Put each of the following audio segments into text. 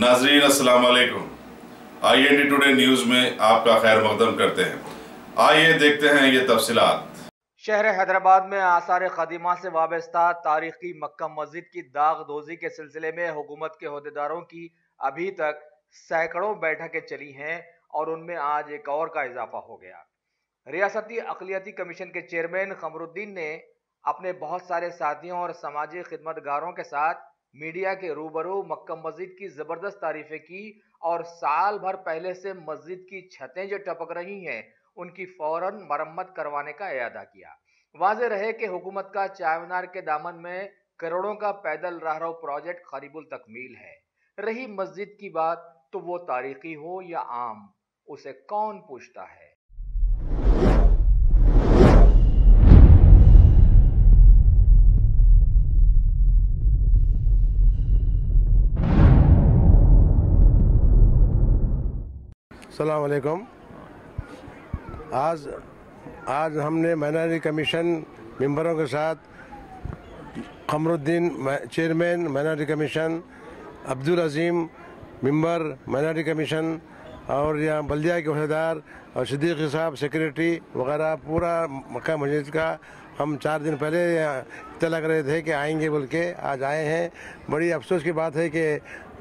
नाजरीन अस्सलाम वालेकुम। IND टुडे न्यूज़ में आपका खैर मकदम करते हैं। आइए देखते हैं ये तफसीलात। शहर हैदराबाद में आसार क़दीमा से वाबस्ता तारीखी मक्का मस्जिद की दागदोजी के सिलसिले में हुकूमत के अहदेदारों की अभी तक सैकड़ों बैठकें चली हैं और उनमें आज एक और का इजाफा हो गया। रियासती अक़लियती कमीशन के चेयरमैन क़मरुद्दीन ने अपने बहुत सारे साथियों और समाजी खिदमतगारों के साथ मीडिया के रूबरू मक्का मस्जिद की ज़बरदस्त तारीफ़ें की और साल भर पहले से मस्जिद की छतें जो टपक रही हैं उनकी फौरन मरम्मत करवाने का इरादा किया। वाज़ेह रहे कि हुकूमत का चारमीनार के दामन में करोड़ों का पैदल राहरो प्रोजेक्ट करीबुल तकमील है। रही मस्जिद की बात तो वो तारीखी हो या आम, उसे कौन पूछता है। अस्सलाम वालेकुम। आज हमने माइनॉरिटी कमीशन मेंबरों के साथ क़मरुद्दीन चेयरमैन माइनॉरिटी कमीशन, अब्दुल अजीम मेंबर माइनॉरिटी कमीशन और यहाँ बल्दिया के अहदेदार और सिद्दीकी साहब सेक्रेटरी वगैरह पूरा मक्का मस्जिद का हम 4 दिन पहले इत्तला कर रहे थे कि आएंगे बोल के आज आए हैं। बड़ी अफसोस की बात है कि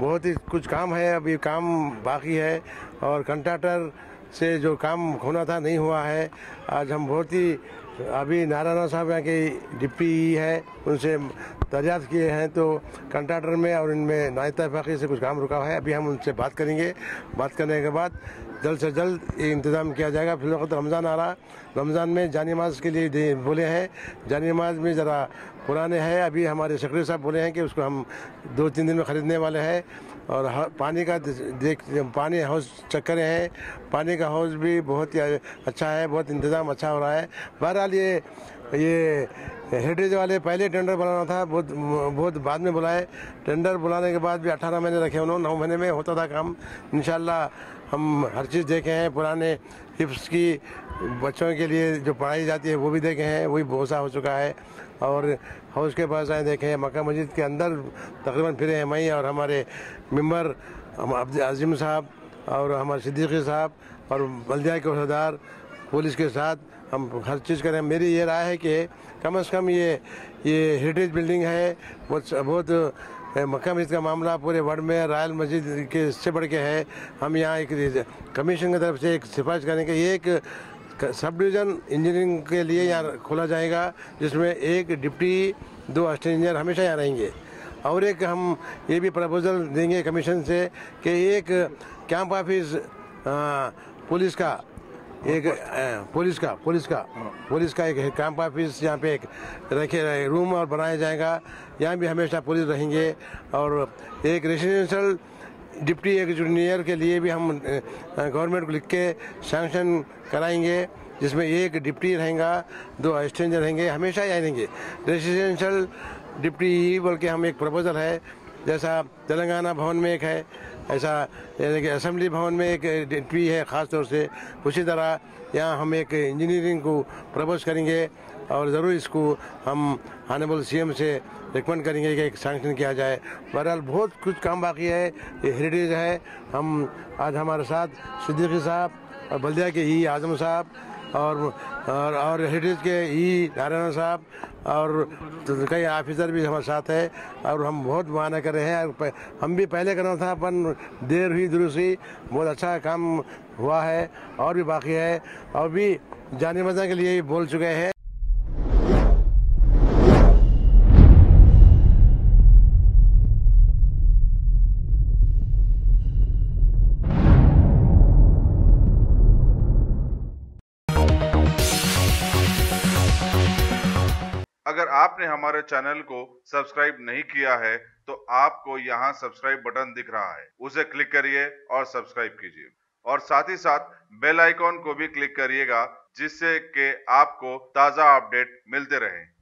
बहुत ही कुछ काम है, अभी काम बाकी है और कंट्राक्टर से जो काम होना था नहीं हुआ है। आज हम बहुत ही अभी नारायण साहब यहाँ के डिप्टी है उनसे दरियाफ्त किए हैं तो कंट्राक्टर में और इनमें नाइतफाक़ी से कुछ काम रुका है। अभी हम उनसे बात करेंगे। बात करने के बाद जल्द से जल्द ये इंतज़ाम किया जाएगा। फिर वक्त रमज़ान आ रहा, रमज़ान में जानी नमाज के लिए बोले हैं। जानी नमाज में ज़रा पुराने हैं, अभी हमारे सेक्रेटरी साहब बोले हैं कि उसको हम 2-3 दिन में ख़रीदने वाले हैं। और पानी का पानी हाउस चेक करे हैं, पानी का हाउस भी बहुत ही अच्छा है, बहुत इंतज़ाम अच्छा हो रहा है। बहरहाल ये हेरिटेज वाले पहले टेंडर बुलाना था, बहुत बाद में बुलाए। टेंडर बुलाने के बाद भी 18 महीने रखे उन्होंने, 9 महीने में होता था काम। इंशाल्लाह हम हर चीज़ देखे हैं, पुराने हिफ्स की बच्चों के लिए जो पढ़ाई जाती है वो भी देखे हैं, वही बहुत सा हो चुका है। और हाउस के पास आए देखे हैं, मक्का मस्जिद के अंदर तकरीबन फिरे हैं मैं और हमारे मेंबर अब्दुल अजीम साहब और हमारे सिद्दीकी साहब और बल्दिया के अहदेदार पुलिस के साथ हम हर चीज़ करें। मेरी ये राय है कि कम से कम ये हेरिटेज बिल्डिंग है, बहुत मक्का मस्जिद का मामला पूरे वर्ल्ड में रॉयल मस्जिद के इससे बढ़ के है। हम यहाँ एक कमीशन की तरफ से एक सिफारिश करें कि ये एक सब डिवीज़न इंजीनियरिंग के लिए यहाँ खोला जाएगा जिसमें एक डिप्टी 2 असिस्टेंट इंजीनियर हमेशा यहाँ रहेंगे। और एक हम ये भी प्रपोजल देंगे कमीशन से कि एक कैंप ऑफिस पुलिस का एक कैंप ऑफिस यहाँ पे एक रखे रूम और बनाया जाएगा, यहाँ भी हमेशा पुलिस रहेंगे। और एक रेसिडेंशियल डिप्टी एक जूनियर के लिए भी हम गवर्नमेंट को लिख के सैंक्शन कराएंगे जिसमें एक डिप्टी रहेगा, 2 असिस्टेंट रहेंगे, हमेशा यहाँ रहेंगे। रेसिडेंशियल डिप्टी बोल के हम एक प्रपोजल है, जैसा तेलंगाना भवन में एक है, ऐसा असेंबली भवन में एक डिप्टी है ख़ास तौर से, उसी तरह यहाँ हम एक इंजीनियरिंग को प्रपोज करेंगे और ज़रूर इसको हम ऑनरेबल CM से रिकमेंड करेंगे कि एक सैंक्शन किया जाए। बहरहाल बहुत कुछ काम बाकी है, ये हेरिटेज है। हम आज हमारे साथ सिद्दीकी साहब और बल्दिया के आज़म साहब और हेरिटेज के नारायण साहब और कई ऑफिसर भी हमारे साथ है और हम बहुत बहाना कर रहे हैं। हम भी पहले करना था अपन देर हुई दुरुस्त हुई, बहुत अच्छा काम हुआ है और भी बाकी है और भी जाने मजा के लिए बोल चुके हैं। अगर आपने हमारे चैनल को सब्सक्राइब नहीं किया है तो आपको यहाँ सब्सक्राइब बटन दिख रहा है, उसे क्लिक करिए और सब्सक्राइब कीजिए और साथ ही साथ बेल आइकॉन को भी क्लिक करिएगा जिससे कि आपको ताज़ा अपडेट मिलते रहें।